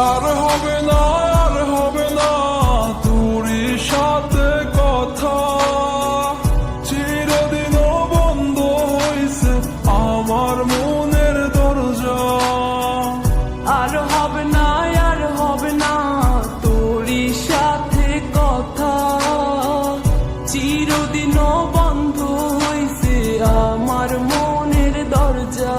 আর হবে না, আর হবে না তোরই সাথে কথা, চিরদিনও বন্ধ হইছে আমার মনের দরজা। আর হবে না, আর হবে না তোরই সাথে কথা, চিরদিনও বন্ধ হইছে আমার মনের দরজা।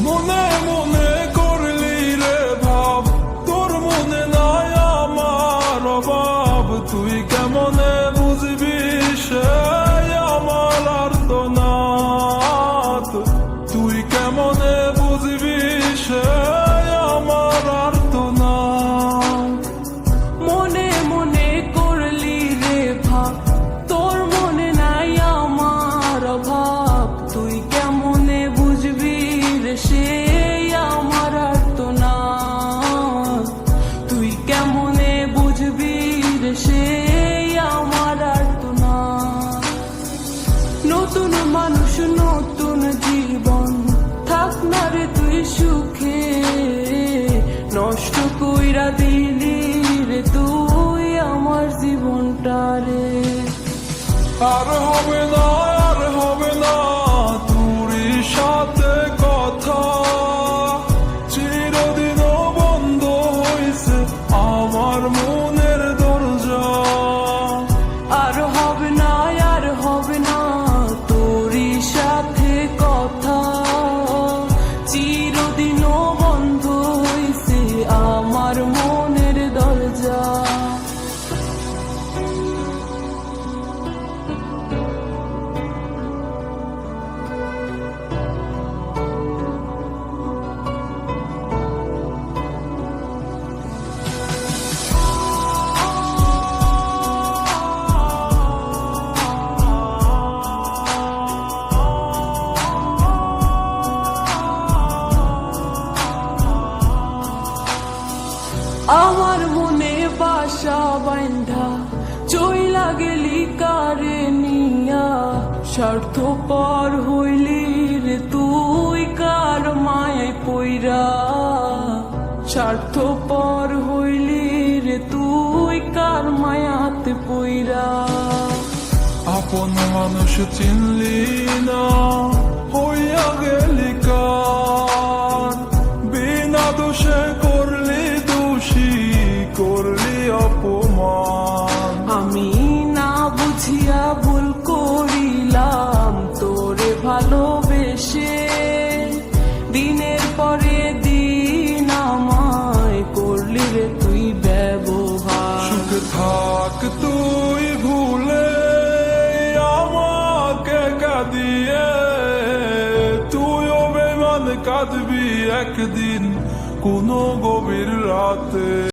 মনে মনে করলি রে ভাব, তোর মনে নাই আমার অভাব, তুই কেমনে বুঝবি সে আমার আর্তনাদ, তুই কেমনে বুঝবি সে আমার আর্তনাদ। মনে মনে করলি রে ভাব, তোর মনে নাই আমার অভাব, তুই কেমনে বুঝবি রে সে আমার আর্তনাদ, তুই কেমনে বুঝবি রে সে আমার আর্তনাদ। নতুন মানুষ নতুন জীবন, থাক না রে তুই সুখে, নষ্ট কইরা দিলি রে তুই আমার জীবনটা রে। আর হবে না, আর হবে না তোরই সাথে কথা, চিরদিনও বন্ধ হইছে আমার মনের দরজা। আর হবে না, আর হবে না তোরই সাথে কথা, চিরদিনও বন্ধ হইছে আমার মনের দরজা। আমার মনে বাসা বাইন্ধা চইলা গেলি কারে নিয়া, স্বার্থপর হইলি রে তুই কার মায়ায় পইরা, স্বার্থপর হইলি রে তুই কার মায়াতে পইরা। আপন মানুষ চিনলি না, হইয়া গেলি কার, বিনা দোষে করলি দোষী, করলি অপমান। আমি না বুঝিয়া ভুল করিলাম তোরে ভালোবেসে, দিনের পরে দিন আমায় করলি রে তুই ব্যবহার। সুখে থাক তুই ভুলে আমাকে কাঁদিয়ে, তুইও বেমান কাঁদবি একদিন কোনো গভীর রাতে।